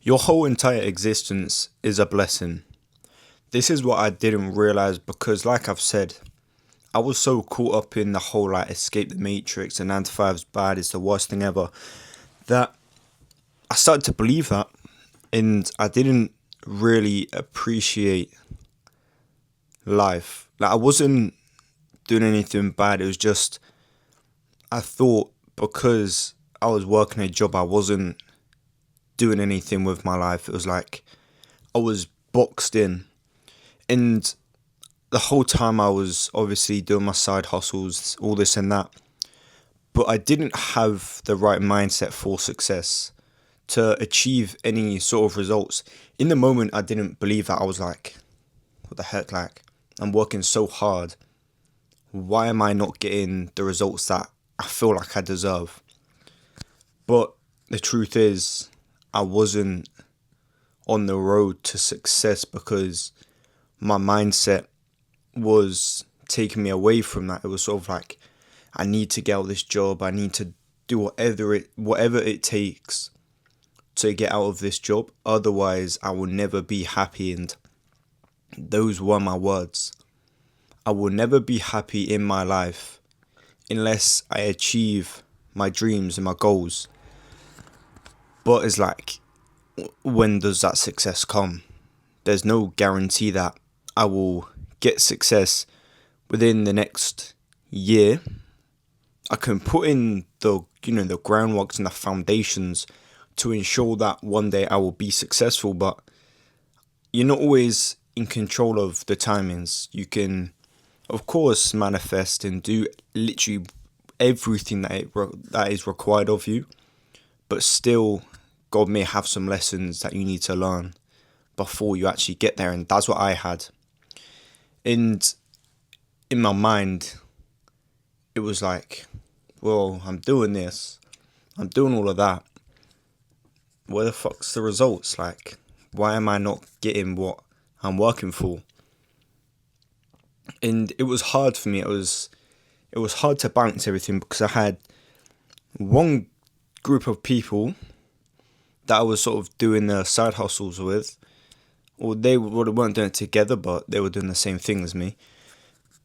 Your whole entire existence is a blessing. This is what I didn't realize because, like I've said, I was so caught up in the whole like escape the matrix and 9 to 5's bad, it's the worst thing ever, that I started to believe that and I didn't really appreciate life. Like, I wasn't doing anything bad, it was just I thought because I was working a job, I wasn't doing anything with my life. It was like I was boxed in. And the whole time I was obviously doing my side hustles, all this and that. But I didn't have the right mindset for success to achieve any sort of results. In the moment, I didn't believe that. I was like, what the heck? Like, I'm working so hard. Why am I not getting the results that I feel like I deserve? But the truth is, I wasn't on the road to success because my mindset was taking me away from that. It was sort of like, I need to get out of this job. I need to do whatever it takes to get out of this job. Otherwise, I will never be happy. And those were my words. I will never be happy in my life unless I achieve my dreams and my goals. But it's like, when does that success come? There's no guarantee that I will get success within the next year. I can put in the groundworks and the foundations to ensure that one day I will be successful, but you're not always in control of the timings. You can, of course, manifest and do literally everything that is required of you, but still, God may have some lessons that you need to learn before you actually get there, and that's what I had. And in my mind, it was like, well, I'm doing this, I'm doing all of that. Where the fuck's the results? Like, why am I not getting what I'm working for? And it was hard for me. It was hard to balance everything because I had one group of people that I was sort of doing the side hustles with, or they weren't doing it together, but they were doing the same thing as me.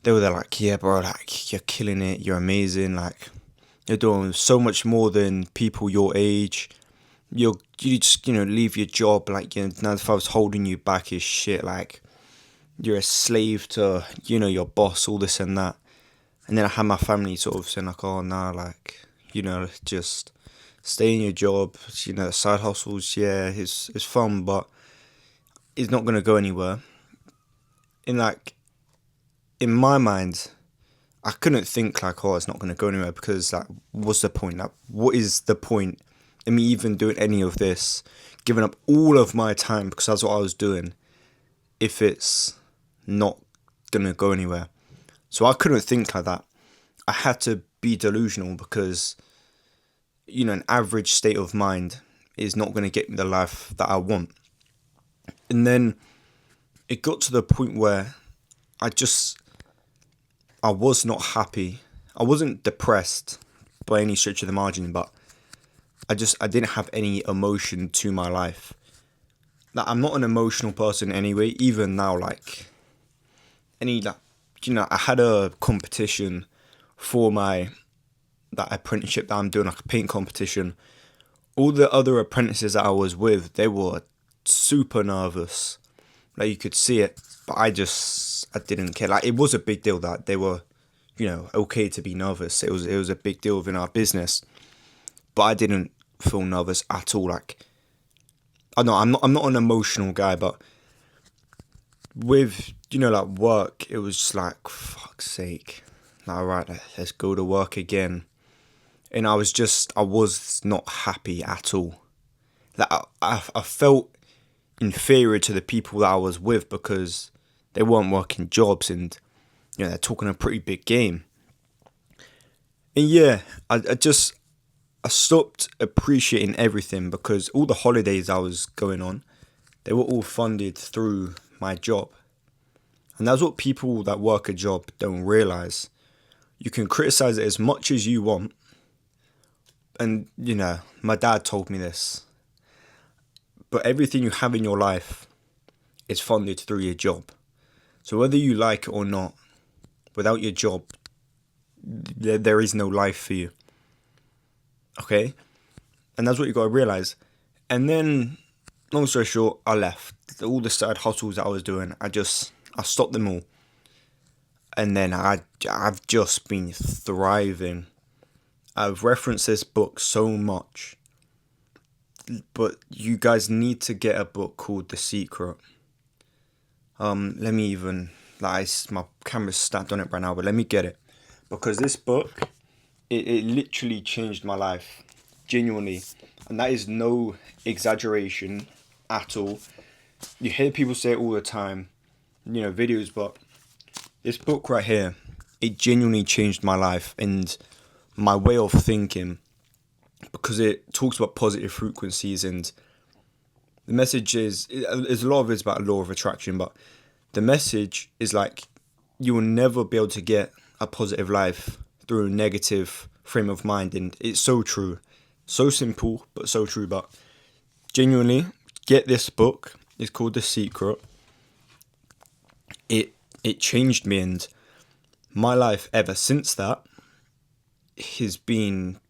They were there like, yeah, bro, like, you're killing it, you're amazing, like, you're doing so much more than people your age. You just, leave your job, like, 9 to 5's holding you back is shit, like, you're a slave to, your boss, all this and that. And then I had my family sort of saying like, oh, nah, like, just stay in your job, side hustles, yeah, it's fun, but it's not going to go anywhere. And like, in my mind, I couldn't think like, oh, it's not going to go anywhere because like, what's the point? Like, what is the point in me even doing any of this, giving up all of my time because that's what I was doing, if it's not going to go anywhere? So I couldn't think like that. I had to be delusional because, an average state of mind is not going to get me the life that I want. And then it got to the point where I was not happy. I wasn't depressed by any stretch of the margin, but I didn't have any emotion to my life. Like, I'm not an emotional person anyway, even now, like, I had a competition for that apprenticeship that I'm doing, like a paint competition. All the other apprentices that I was with, they were super nervous. Like, you could see it, but I didn't care. Like, it was a big deal that they were, okay to be nervous. It was a big deal within our business, but I didn't feel nervous at all. Like, I know I'm not an emotional guy, but with like work, it was just like, fuck's sake. Like, all right, let's go to work again. And I was not happy at all. Like, I felt inferior to the people that I was with because they weren't working jobs and, they're talking a pretty big game. And yeah, I stopped appreciating everything because all the holidays I was going on, they were all funded through my job. And that's what people that work a job don't realize. You can criticize it as much as you want. And, my dad told me this. But everything you have in your life is funded through your job. So whether you like it or not, without your job, there is no life for you. Okay? And that's what you got to realize. And then, long story short, I left. All the side hustles that I was doing, I stopped them all. And then I've just been thriving. I've referenced this book so much. But you guys need to get a book called The Secret. Let me even, my camera's stacked on it right now, but let me get it. Because this book, it literally changed my life. Genuinely. And that is no exaggeration at all. You hear people say it all the time, videos, but this book right here, it genuinely changed my life and my way of thinking, because it talks about positive frequencies, and the message is, there's a lot of it's about law of attraction, but the message is like, you will never be able to get a positive life through a negative frame of mind. And it's so true. So simple, but so true. But genuinely, get this book. It's called The Secret. It changed me, and my life ever since that has been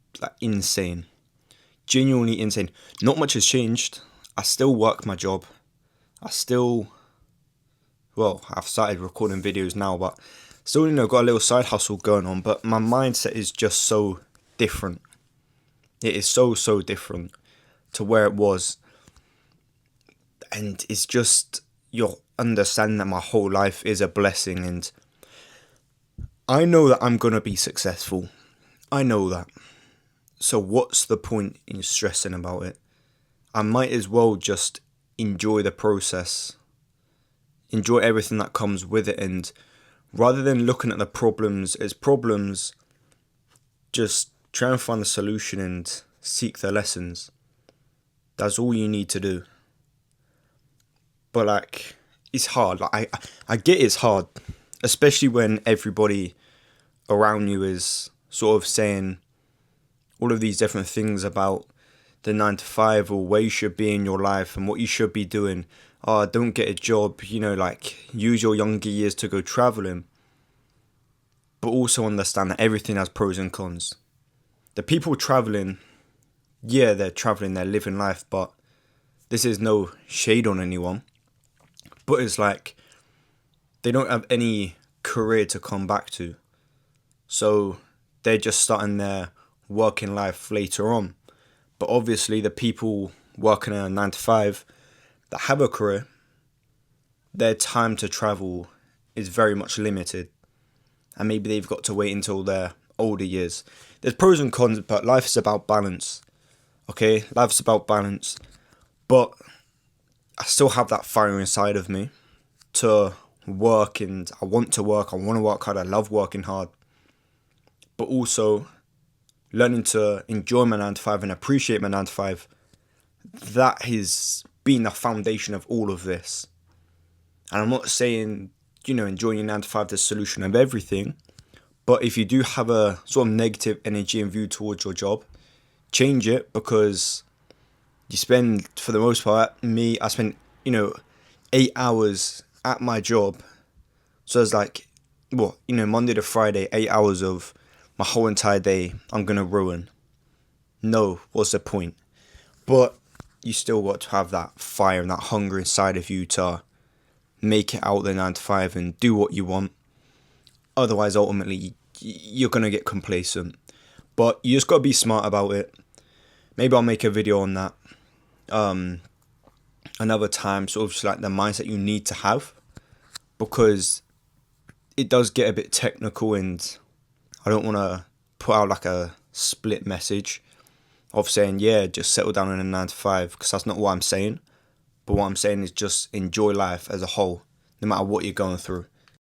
insane. Genuinely insane. Not much has changed. I still work my job. I've started recording videos now, but still, got a little side hustle going on. But my mindset is just so different. It is so different to where it was. And it's just, you'll understand that my whole life is a blessing, and I know that I'm going to be successful. I know that. So what's the point in stressing about it? I might as well just enjoy the process. Enjoy everything that comes with it, and rather than looking at the problems as problems, just try and find the solution and seek the lessons. That's all you need to do. But it's hard. I get it's hard, especially when everybody around you is sort of saying all of these different things about the 9 to 5 or where you should be in your life and what you should be doing. Don't get a job, use your younger years to go traveling. But also understand that everything has pros and cons. The people traveling, yeah, they're traveling, they're living life, but this is no shade on anyone. But it's they don't have any career to come back to. So they're just starting their working life later on. But obviously the people working a 9 to 5 that have a career, their time to travel is very much limited. And maybe they've got to wait until their older years. There's pros and cons, but life is about balance. Okay, life's about balance. But I still have that fire inside of me to work, and I want to work hard, I love working hard. But also learning to enjoy my 9 to 5 and appreciate my 9 to 5, that has been the foundation of all of this. And I'm not saying, enjoying your 9 to 5 is the solution of everything. But if you do have a sort of negative energy and view towards your job, change it, because you spend, for the most part, I spend, 8 hours at my job. So it's Monday to Friday, 8 hours of my whole entire day I'm going to ruin. No, what's the point? But you still got to have that fire and that hunger inside of you to make it out the 9 to 5 and do what you want. Otherwise, ultimately, you're going to get complacent. But you just got to be smart about it. Maybe I'll make a video on that another time, sort of just the mindset you need to have. Because it does get a bit technical, and I don't want to put out a split message of saying, yeah, just settle down in a 9 to 5, because that's not what I'm saying. But what I'm saying is just enjoy life as a whole, no matter what you're going through.